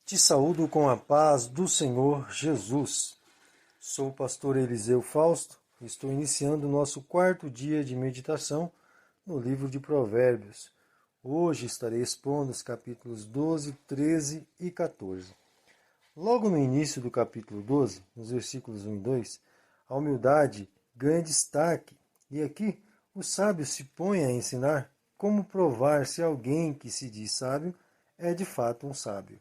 Te saúdo com a paz do Senhor Jesus. Sou o pastor Eliseu Fausto e estou iniciando o nosso quarto dia de meditação no livro de Provérbios. Hoje estarei expondo os capítulos 12, 13 e 14. Logo no início do capítulo 12, nos versículos 1 e 2, a humildade ganha destaque e aqui o sábio se põe a ensinar como provar se alguém que se diz sábio é de fato um sábio.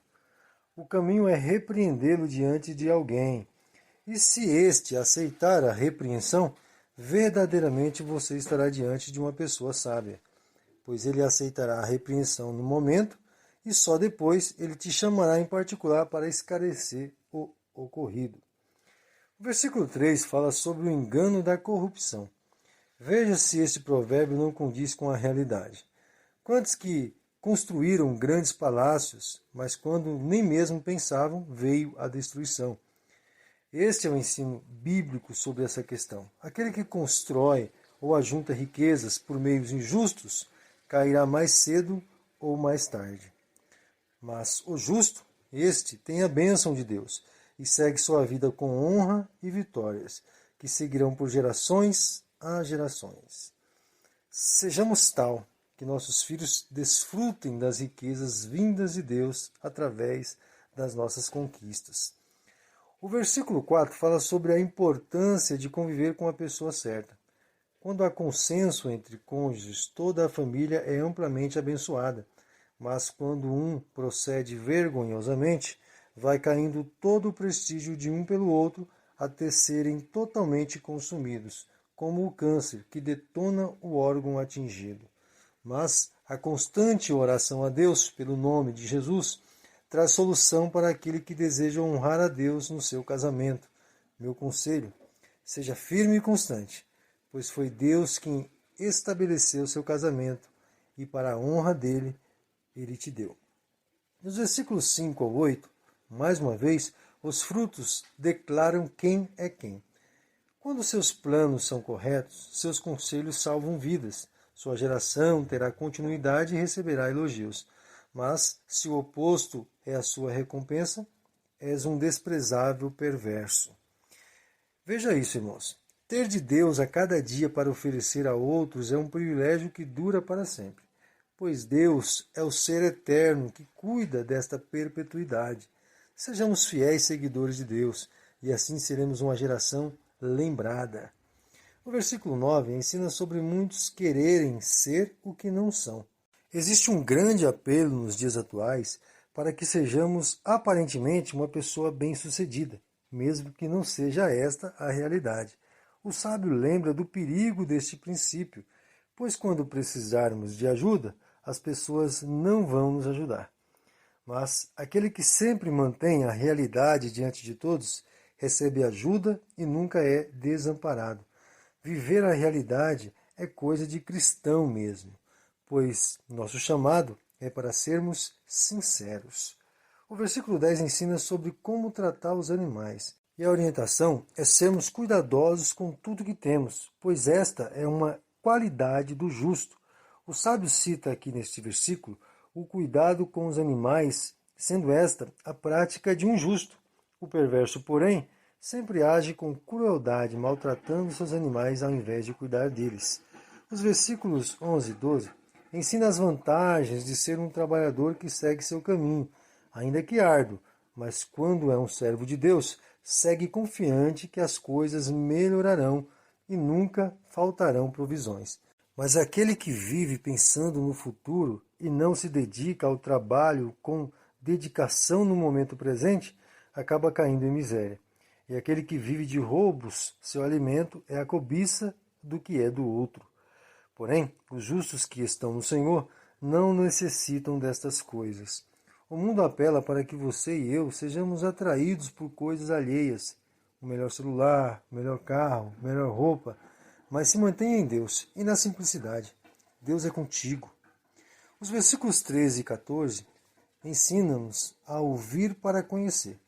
O caminho é repreendê-lo diante de alguém. E se este aceitar a repreensão, verdadeiramente você estará diante de uma pessoa sábia, pois ele aceitará a repreensão no momento e só depois ele te chamará em particular para esclarecer o ocorrido. O versículo 3 fala sobre o engano da corrupção. Veja se este provérbio não condiz com a realidade. Quantos que construíram grandes palácios, mas quando nem mesmo pensavam, veio a destruição. Este é o ensino bíblico sobre essa questão. Aquele que constrói ou ajunta riquezas por meios injustos, cairá mais cedo ou mais tarde. Mas o justo, este tem a bênção de Deus e segue sua vida com honra e vitórias, que seguirão por gerações a gerações. Sejamos tal que nossos filhos desfrutem das riquezas vindas de Deus através das nossas conquistas. O versículo 4 fala sobre a importância de conviver com a pessoa certa. Quando há consenso entre cônjuges, toda a família é amplamente abençoada, mas quando um procede vergonhosamente, vai caindo todo o prestígio de um pelo outro até serem totalmente consumidos, como o câncer que detona o órgão atingido. Mas a constante oração a Deus pelo nome de Jesus traz solução para aquele que deseja honrar a Deus no seu casamento. Meu conselho, seja firme e constante, pois foi Deus quem estabeleceu seu casamento e para a honra dele, ele te deu. Nos versículos 5 ao 8, mais uma vez, os frutos declaram quem é quem. Quando seus planos são corretos, seus conselhos salvam vidas. Sua geração terá continuidade e receberá elogios. Mas, se o oposto é a sua recompensa, és um desprezável perverso. Veja isso, irmãos. Ter de Deus a cada dia para oferecer a outros é um privilégio que dura para sempre, pois Deus é o ser eterno que cuida desta perpetuidade. Sejamos fiéis seguidores de Deus, e assim seremos uma geração lembrada. O versículo 9 ensina sobre muitos quererem ser o que não são. Existe um grande apelo nos dias atuais para que sejamos aparentemente uma pessoa bem-sucedida, mesmo que não seja esta a realidade. O sábio lembra do perigo deste princípio, pois quando precisarmos de ajuda, as pessoas não vão nos ajudar. Mas aquele que sempre mantém a realidade diante de todos, recebe ajuda e nunca é desamparado. Viver a realidade é coisa de cristão mesmo, pois nosso chamado é para sermos sinceros. O versículo 10 ensina sobre como tratar os animais, e a orientação é sermos cuidadosos com tudo que temos, pois esta é uma qualidade do justo. O sábio cita aqui neste versículo o cuidado com os animais, sendo esta a prática de um justo. O perverso, porém, sempre age com crueldade, maltratando seus animais ao invés de cuidar deles. Os versículos 11 e 12 ensinam as vantagens de ser um trabalhador que segue seu caminho, ainda que árduo, mas quando é um servo de Deus, segue confiante que as coisas melhorarão e nunca faltarão provisões. Mas aquele que vive pensando no futuro e não se dedica ao trabalho com dedicação no momento presente, acaba caindo em miséria. E aquele que vive de roubos, seu alimento é a cobiça do que é do outro. Porém, os justos que estão no Senhor não necessitam destas coisas. O mundo apela para que você e eu sejamos atraídos por coisas alheias, o melhor celular, o melhor carro, a melhor roupa, mas se mantenha em Deus e na simplicidade. Deus é contigo. Os versículos 13 e 14 ensinam-nos a ouvir para conhecer.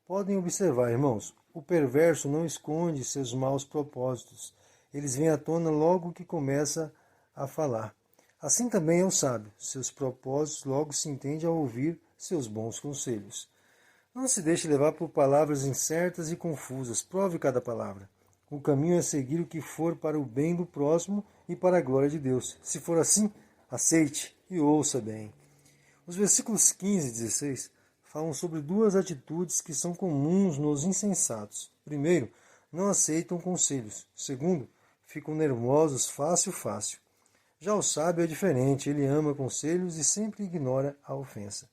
Podem observar, irmãos, o perverso não esconde seus maus propósitos. Eles vêm à tona logo que começa a falar. Assim também é o sábio. Seus propósitos logo se entende ao ouvir seus bons conselhos. Não se deixe levar por palavras incertas e confusas. Prove cada palavra. O caminho é seguir o que for para o bem do próximo e para a glória de Deus. Se for assim, aceite e ouça bem. Os versículos 15 e 16 falam sobre duas atitudes que são comuns nos insensatos. Primeiro, não aceitam conselhos. Segundo, ficam nervosos fácil. Já o sábio é diferente, ele ama conselhos e sempre ignora a ofensa.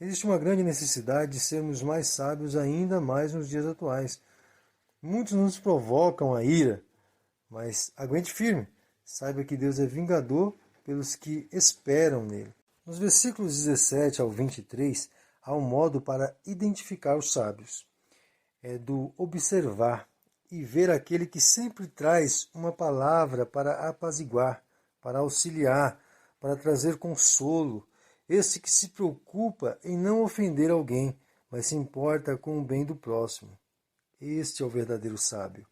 Existe uma grande necessidade de sermos mais sábios ainda mais nos dias atuais. Muitos nos provocam a ira, mas aguente firme. Saiba que Deus é vingador pelos que esperam nele. Nos versículos 17 ao 23, há um modo para identificar os sábios. É do observar e ver aquele que sempre traz uma palavra para apaziguar, para auxiliar, para trazer consolo. Esse que se preocupa em não ofender alguém, mas se importa com o bem do próximo. Este é o verdadeiro sábio.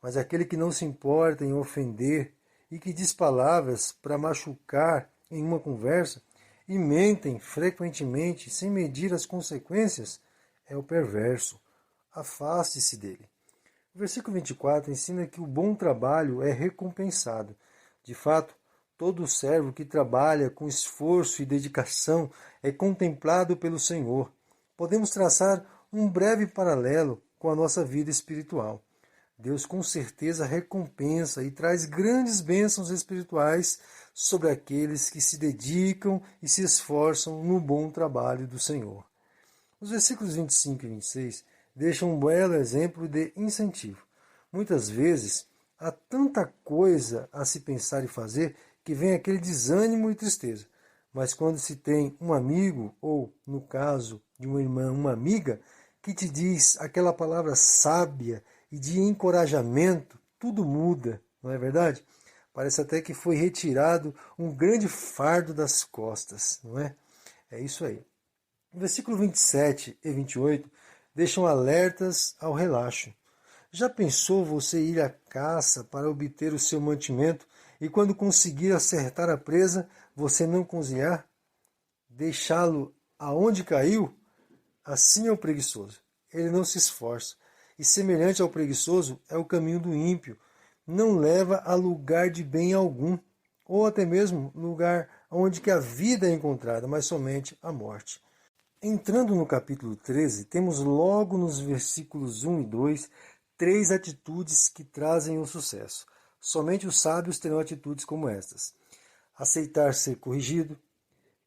Mas aquele que não se importa em ofender e que diz palavras para machucar em uma conversa e mentem frequentemente sem medir as consequências, é o perverso. Afaste-se dele. O versículo 24 ensina que o bom trabalho é recompensado. De fato, todo servo que trabalha com esforço e dedicação é contemplado pelo Senhor. Podemos traçar um breve paralelo com a nossa vida espiritual. Deus com certeza recompensa e traz grandes bênçãos espirituais sobre aqueles que se dedicam e se esforçam no bom trabalho do Senhor. Os versículos 25 e 26 deixam um belo exemplo de incentivo. Muitas vezes, há tanta coisa a se pensar e fazer que vem aquele desânimo e tristeza. Mas quando se tem um amigo, ou, no caso de uma irmã, uma amiga, que te diz aquela palavra sábia e de encorajamento, tudo muda, não é verdade? Parece até que foi retirado um grande fardo das costas, não é? É isso aí. O versículo 27 e 28 deixam alertas ao relaxo. Já pensou você ir à caça para obter o seu mantimento e quando conseguir acertar a presa, você não cozinhar? Deixá-lo aonde caiu? Assim é o preguiçoso. Ele não se esforça. E semelhante ao preguiçoso é o caminho do ímpio. Não leva a lugar de bem algum, ou até mesmo lugar onde que a vida é encontrada, mas somente a morte. Entrando no capítulo 13, temos logo nos versículos 1 e 2, 3 atitudes que trazem o sucesso. Somente os sábios terão atitudes como estas: aceitar ser corrigido,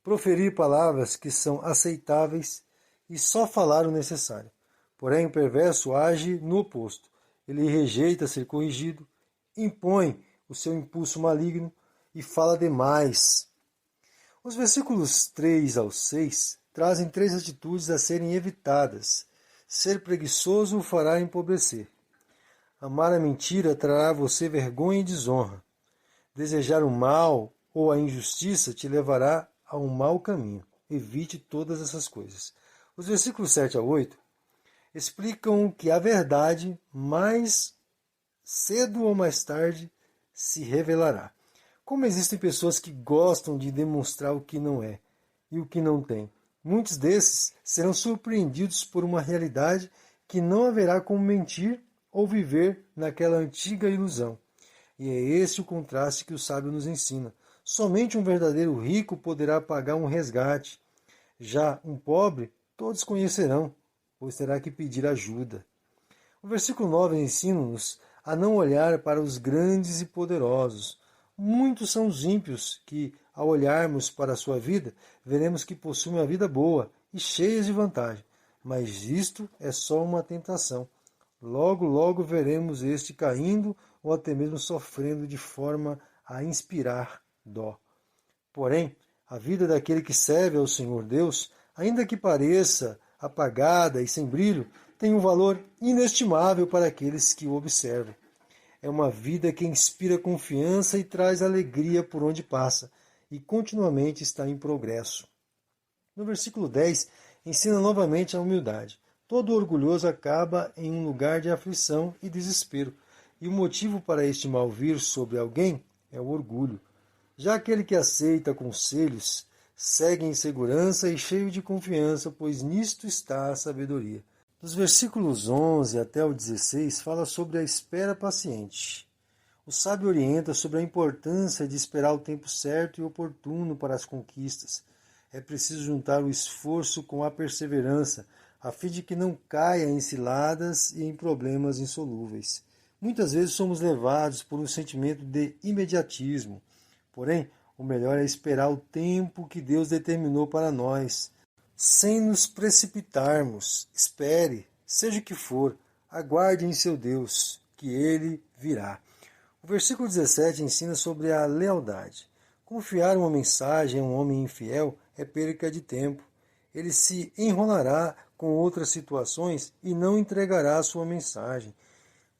proferir palavras que são aceitáveis e só falar o necessário. Porém, o perverso age no oposto. Ele rejeita ser corrigido, impõe o seu impulso maligno e fala demais. Os versículos 3 ao 6 trazem 3 atitudes a serem evitadas. Ser preguiçoso o fará empobrecer. Amar a mentira trará a você vergonha e desonra. Desejar o mal ou a injustiça te levará a um mau caminho. Evite todas essas coisas. Os versículos 7 a 8 explicam que a verdade, mais cedo ou mais tarde, se revelará. Como existem pessoas que gostam de demonstrar o que não é e o que não tem. Muitos desses serão surpreendidos por uma realidade que não haverá como mentir ou viver naquela antiga ilusão. E é esse o contraste que o sábio nos ensina. Somente um verdadeiro rico poderá pagar um resgate. Já um pobre, todos conhecerão, pois terá que pedir ajuda. O versículo 9 ensina-nos a não olhar para os grandes e poderosos. Muitos são os ímpios que, ao olharmos para a sua vida, veremos que possuem uma vida boa e cheia de vantagem. Mas isto é só uma tentação. Logo veremos este caindo ou até mesmo sofrendo de forma a inspirar dó. Porém, a vida daquele que serve ao Senhor Deus, ainda que pareça apagada e sem brilho, tem um valor inestimável para aqueles que o observam. É uma vida que inspira confiança e traz alegria por onde passa, e continuamente está em progresso. No versículo 10, ensina novamente a humildade. Todo orgulhoso acaba em um lugar de aflição e desespero, e o motivo para este mal vir sobre alguém é o orgulho. Já aquele que aceita conselhos Segue em segurança e cheio de confiança, pois nisto está a sabedoria. Dos versículos 11 até o 16 fala sobre a espera paciente. O sábio orienta sobre a importância de esperar o tempo certo e oportuno para as conquistas. É preciso juntar o esforço com a perseverança, a fim de que não caia em ciladas e em problemas insolúveis. Muitas vezes somos levados por um sentimento de imediatismo. Porém, o melhor é esperar o tempo que Deus determinou para nós, sem nos precipitarmos. Espere, seja o que for, aguarde em seu Deus, que Ele virá. O versículo 17 ensina sobre a lealdade. Confiar uma mensagem a um homem infiel é perca de tempo. Ele se enrolará com outras situações e não entregará a sua mensagem.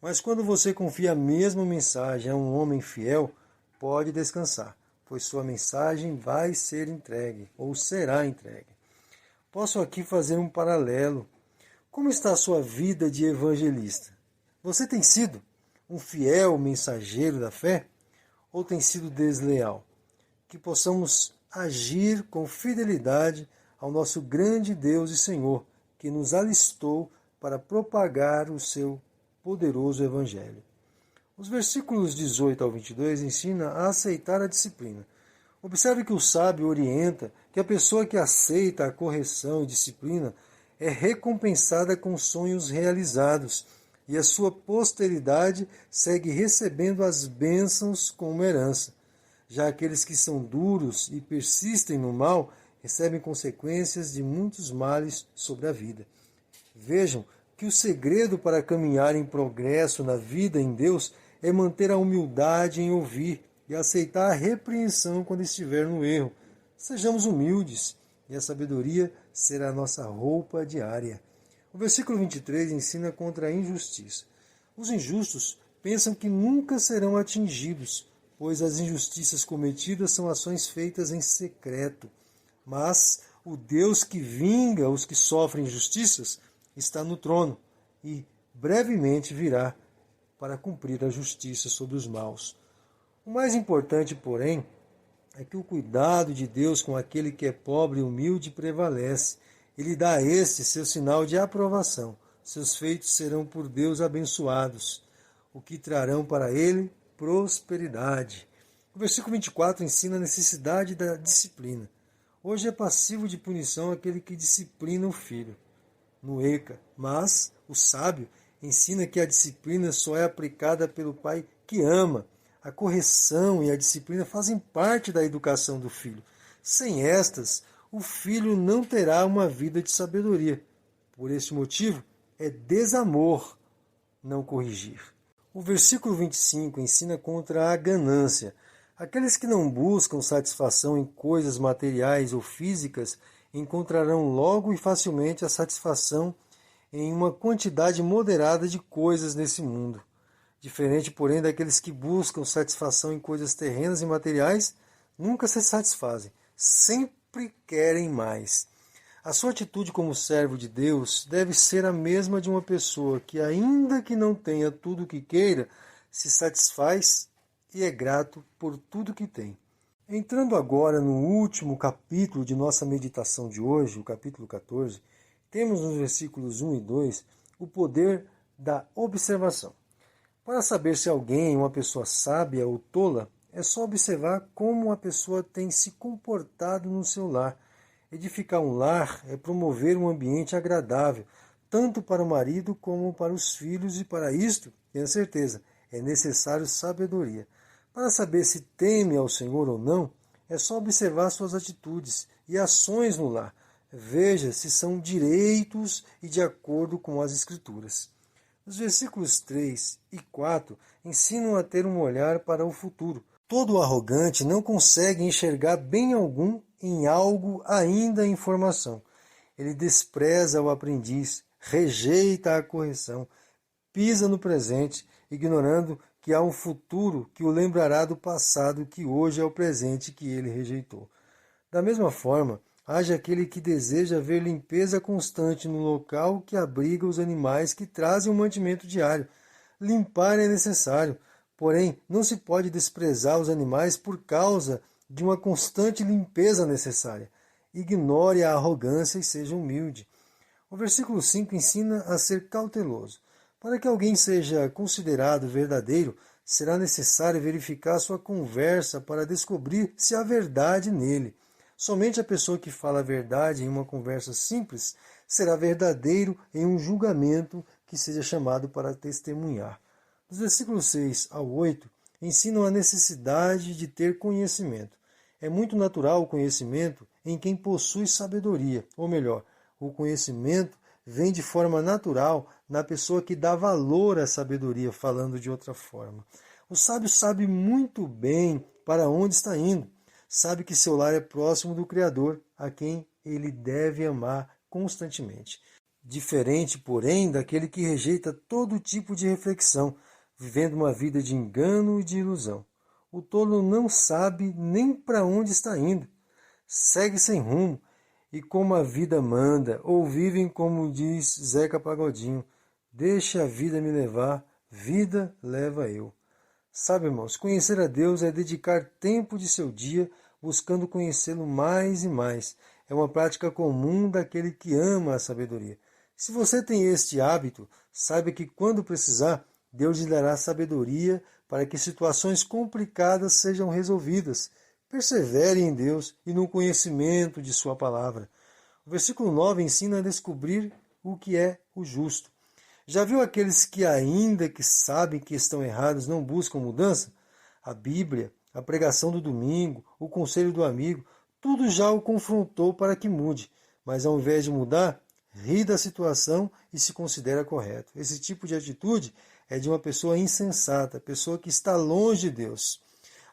Mas quando você confia a mesma mensagem a um homem fiel, pode descansar, pois sua mensagem vai ser entregue, ou será entregue. Posso aqui fazer um paralelo. Como está a sua vida de evangelista? Você tem sido um fiel mensageiro da fé? Ou tem sido desleal? Que possamos agir com fidelidade ao nosso grande Deus e Senhor, que nos alistou para propagar o seu poderoso Evangelho. Os versículos 18 ao 22 ensinam a aceitar a disciplina. Observe que o sábio orienta que a pessoa que aceita a correção e disciplina é recompensada com sonhos realizados, e a sua posteridade segue recebendo as bênçãos como herança. Já aqueles que são duros e persistem no mal recebem consequências de muitos males sobre a vida. Vejam que o segredo para caminhar em progresso na vida em Deus é manter a humildade em ouvir e aceitar a repreensão quando estiver no erro. Sejamos humildes, e a sabedoria será a nossa roupa diária. O versículo 23 ensina contra a injustiça. Os injustos pensam que nunca serão atingidos, pois as injustiças cometidas são ações feitas em secreto. Mas o Deus que vinga os que sofrem injustiças está no trono e brevemente virá para cumprir a justiça sobre os maus. O mais importante, porém, é que o cuidado de Deus com aquele que é pobre e humilde prevalece. Ele dá a este seu sinal de aprovação. Seus feitos serão por Deus abençoados, o que trarão para ele prosperidade. O versículo 24 ensina a necessidade da disciplina. Hoje é passivo de punição aquele que disciplina o filho, no ECA, mas o sábio ensina que a disciplina só é aplicada pelo pai que ama. A correção e a disciplina fazem parte da educação do filho. Sem estas, o filho não terá uma vida de sabedoria. Por este motivo, é desamor não corrigir. O versículo 25 ensina contra a ganância. Aqueles que não buscam satisfação em coisas materiais ou físicas encontrarão logo e facilmente a satisfação em uma quantidade moderada de coisas nesse mundo. Diferente, porém, daqueles que buscam satisfação em coisas terrenas e materiais, nunca se satisfazem, sempre querem mais. A sua atitude como servo de Deus deve ser a mesma de uma pessoa que, ainda que não tenha tudo o que queira, se satisfaz e é grato por tudo que tem. Entrando agora no último capítulo de nossa meditação de hoje, o capítulo 14, temos nos versículos 1 e 2 o poder da observação. Para saber se alguém é uma pessoa sábia ou tola, é só observar como a pessoa tem se comportado no seu lar. Edificar um lar é promover um ambiente agradável, tanto para o marido como para os filhos, e para isto, tenha certeza, é necessário sabedoria. Para saber se teme ao Senhor ou não, é só observar suas atitudes e ações no lar. Veja se são direitos e de acordo com as Escrituras. Os versículos 3 e 4 ensinam a ter um olhar para o futuro. Todo arrogante não consegue enxergar bem algum em algo ainda em formação. Ele despreza o aprendiz, rejeita a correção, pisa no presente, ignorando que há um futuro que o lembrará do passado que hoje é o presente que ele rejeitou. Da mesma forma, haja aquele que deseja ver limpeza constante no local que abriga os animais que trazem o mantimento diário. Limpar é necessário, porém não se pode desprezar os animais por causa de uma constante limpeza necessária. Ignore a arrogância e seja humilde. O versículo 5 ensina a ser cauteloso. Para que alguém seja considerado verdadeiro, será necessário verificar sua conversa para descobrir se há verdade nele. Somente a pessoa que fala a verdade em uma conversa simples será verdadeiro em um julgamento que seja chamado para testemunhar. Dos versículos 6 ao 8, ensinam a necessidade de ter conhecimento. É muito natural o conhecimento em quem possui sabedoria, ou melhor, o conhecimento vem de forma natural na pessoa que dá valor à sabedoria, falando de outra forma. O sábio sabe muito bem para onde está indo. Sabe que seu lar é próximo do Criador, a quem ele deve amar constantemente. Diferente, porém, daquele que rejeita todo tipo de reflexão, vivendo uma vida de engano e de ilusão. O tolo não sabe nem para onde está indo. Segue sem rumo, e como a vida manda, ou vivem como diz Zeca Pagodinho, deixa a vida me levar, vida leva eu. Sabe, irmãos, conhecer a Deus é dedicar tempo de seu dia buscando conhecê-lo mais e mais. É uma prática comum daquele que ama a sabedoria. Se você tem este hábito, saiba que quando precisar, Deus lhe dará sabedoria para que situações complicadas sejam resolvidas. Persevere em Deus e no conhecimento de sua palavra. O versículo 9 ensina a descobrir o que é o justo. Já viu aqueles que, ainda que sabem que estão errados, não buscam mudança? A Bíblia, a pregação do domingo, o conselho do amigo, tudo já o confrontou para que mude, mas ao invés de mudar, ri da situação e se considera correto. Esse tipo de atitude é de uma pessoa insensata, pessoa que está longe de Deus.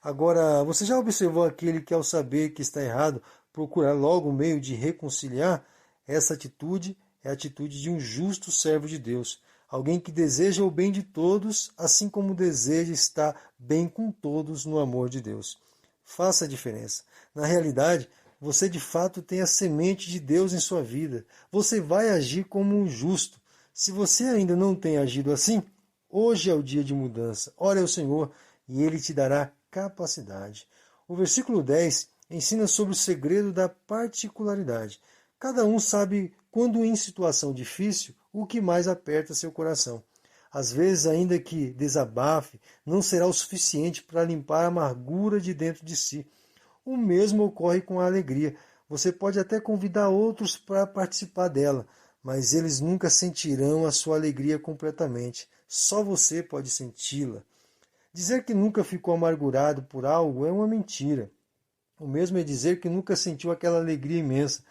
Agora, você já observou aquele que, ao saber que está errado, procura logo um meio de reconciliar? Essa atitude é a atitude de um justo servo de Deus, alguém que deseja o bem de todos, assim como deseja estar bem com todos no amor de Deus. Faça a diferença. Na realidade, você de fato tem a semente de Deus em sua vida. Você vai agir como um justo. Se você ainda não tem agido assim, hoje é o dia de mudança. Ore ao Senhor e Ele te dará capacidade. O versículo 10 ensina sobre o segredo da particularidade. Cada um sabe, quando em situação difícil, o que mais aperta seu coração. Às vezes, ainda que desabafe, não será o suficiente para limpar a amargura de dentro de si. O mesmo ocorre com a alegria. Você pode até convidar outros para participar dela, mas eles nunca sentirão a sua alegria completamente. Só você pode senti-la. Dizer que nunca ficou amargurado por algo é uma mentira. O mesmo é dizer que nunca sentiu aquela alegria imensa.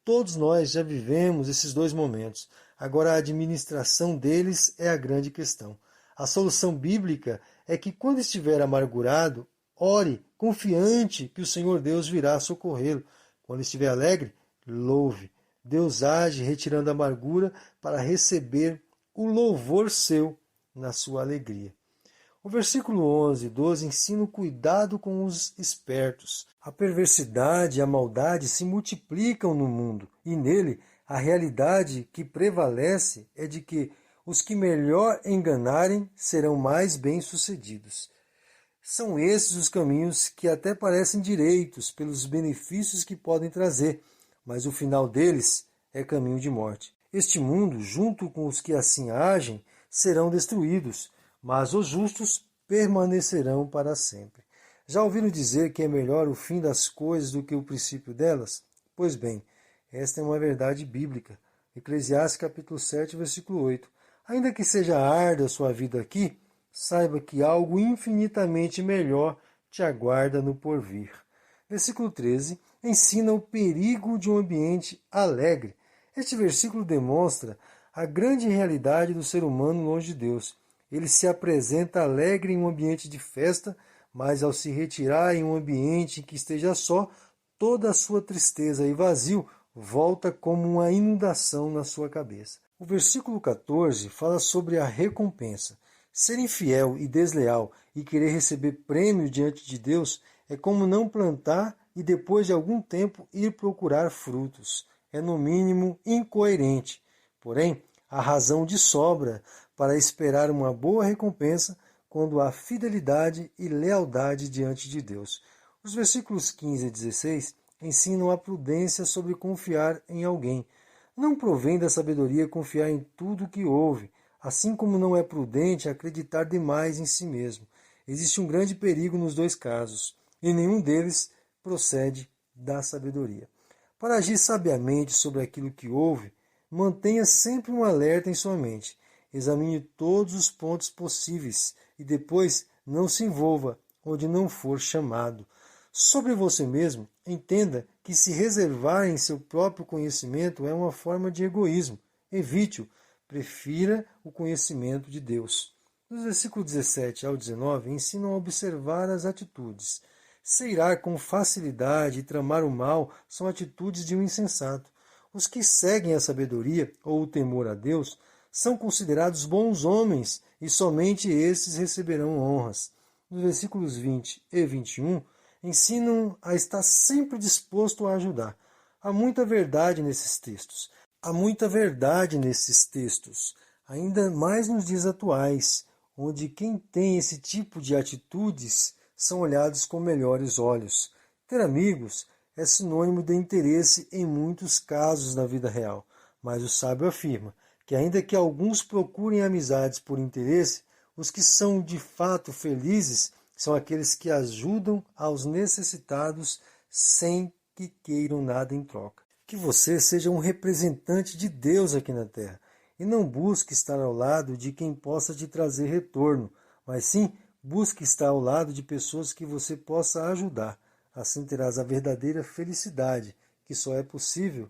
Todos nós já vivemos esses dois momentos. Agora, a administração deles é a grande questão. A solução bíblica é que, quando estiver amargurado, ore, confiante que o Senhor Deus virá socorrê-lo. Quando estiver alegre, louve. Deus age retirando a amargura para receber o louvor seu na sua alegria. O versículo 11 e 12 ensina o cuidado com os espertos. A perversidade e a maldade se multiplicam no mundo, e nele a realidade que prevalece é de que os que melhor enganarem serão mais bem-sucedidos. São esses os caminhos que até parecem direitos pelos benefícios que podem trazer, mas o final deles é caminho de morte. Este mundo, junto com os que assim agem, serão destruídos, mas os justos permanecerão para sempre. Já ouviram dizer que é melhor o fim das coisas do que o princípio delas? Pois bem, esta é uma verdade bíblica. Eclesiastes capítulo 7, versículo 8. Ainda que seja árdua a sua vida aqui, saiba que algo infinitamente melhor te aguarda no porvir. Versículo 13 ensina o perigo de um ambiente alegre. Este versículo demonstra a grande realidade do ser humano longe de Deus. Ele se apresenta alegre em um ambiente de festa, mas ao se retirar em um ambiente em que esteja só, toda a sua tristeza e vazio volta como uma inundação na sua cabeça. O versículo 14 fala sobre a recompensa. Ser infiel e desleal e querer receber prêmio diante de Deus é como não plantar e depois de algum tempo ir procurar frutos. É no mínimo incoerente. Porém, há razão de sobra para esperar uma boa recompensa quando há fidelidade e lealdade diante de Deus. Os versículos 15 e 16 ensinam a prudência sobre confiar em alguém. Não provém da sabedoria confiar em tudo o que ouve, assim como não é prudente acreditar demais em si mesmo. Existe um grande perigo nos dois casos, e nenhum deles procede da sabedoria. Para agir sabiamente sobre aquilo que ouve, mantenha sempre um alerta em sua mente. Examine todos os pontos possíveis e depois não se envolva onde não for chamado. Sobre você mesmo, entenda que se reservar em seu próprio conhecimento é uma forma de egoísmo. Evite-o. Prefira o conhecimento de Deus. Nos versículos 17 ao 19 ensinam a observar as atitudes. Seirar com facilidade e tramar o mal são atitudes de um insensato. Os que seguem a sabedoria ou o temor a Deus são considerados bons homens e somente esses receberão honras. Nos versículos 20 e 21 ensinam a estar sempre disposto a ajudar. Há muita verdade nesses textos. Há muita verdade nesses textos, ainda mais nos dias atuais, onde quem tem esse tipo de atitudes são olhados com melhores olhos. Ter amigos é sinônimo de interesse em muitos casos na vida real, mas o sábio afirma que ainda que alguns procurem amizades por interesse, os que são de fato felizes são aqueles que ajudam aos necessitados sem que queiram nada em troca. Que você seja um representante de Deus aqui na Terra e não busque estar ao lado de quem possa te trazer retorno, mas sim busque estar ao lado de pessoas que você possa ajudar. Assim terás a verdadeira felicidade, que só é possível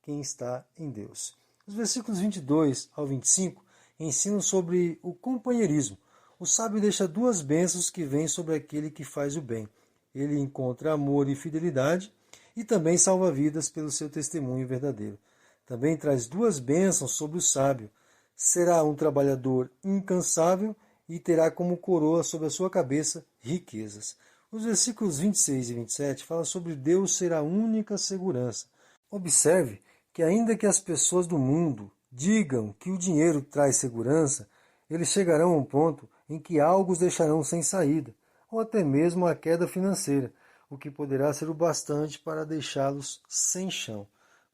quem está em Deus. Os versículos 22 ao 25 ensinam sobre o companheirismo. O sábio deixa duas bênçãos que vêm sobre aquele que faz o bem. Ele encontra amor e fidelidade e também salva vidas pelo seu testemunho verdadeiro. Também traz duas bênçãos sobre o sábio. Será um trabalhador incansável e terá como coroa sobre a sua cabeça riquezas. Os versículos 26 e 27 falam sobre Deus ser a única segurança. Observe que ainda que as pessoas do mundo digam que o dinheiro traz segurança, eles chegarão a um ponto em que algo os deixarão sem saída, ou até mesmo a queda financeira, o que poderá ser o bastante para deixá-los sem chão.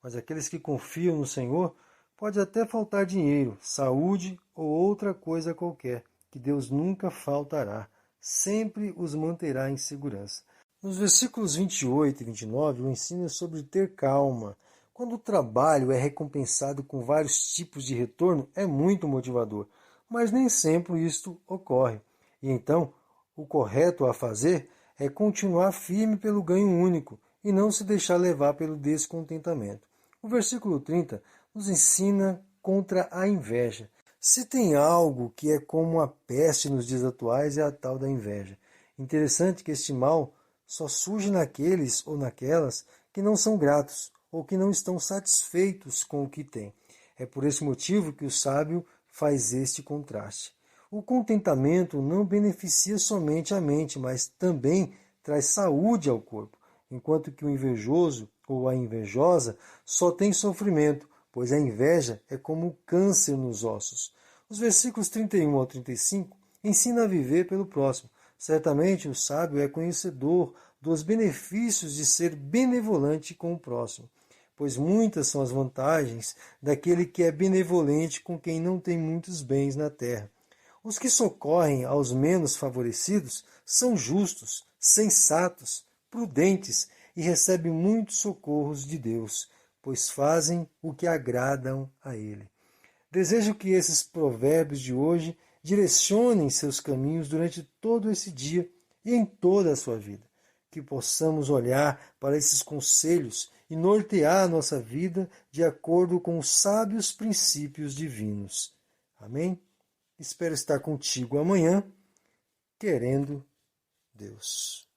Mas aqueles que confiam no Senhor, pode até faltar dinheiro, saúde ou outra coisa qualquer, que Deus nunca faltará, sempre os manterá em segurança. Nos versículos 28 e 29, o ensino é sobre ter calma. Quando o trabalho é recompensado com vários tipos de retorno, é muito motivador, mas nem sempre isto ocorre. E então, o correto a fazer é continuar firme pelo ganho único e não se deixar levar pelo descontentamento. O versículo 30 nos ensina contra a inveja. Se tem algo que é como a peste nos dias atuais, é a tal da inveja. Interessante que este mal só surge naqueles ou naquelas que não são gratos ou que não estão satisfeitos com o que têm. É por esse motivo que o sábio faz este contraste. O contentamento não beneficia somente a mente, mas também traz saúde ao corpo, enquanto que o invejoso ou a invejosa só tem sofrimento, pois a inveja é como o câncer nos ossos. Os versículos 31 ao 35 ensinam a viver pelo próximo. Certamente o sábio é conhecedor dos benefícios de ser benevolente com o próximo, pois muitas são as vantagens daquele que é benevolente com quem não tem muitos bens na terra. Os que socorrem aos menos favorecidos são justos, sensatos, prudentes e recebem muitos socorros de Deus, pois fazem o que agradam a Ele. Desejo que esses provérbios de hoje direcionem seus caminhos durante todo esse dia e em toda a sua vida. Que possamos olhar para esses conselhos e nortear a nossa vida de acordo com os sábios princípios divinos. Amém? Espero estar contigo amanhã, querendo Deus.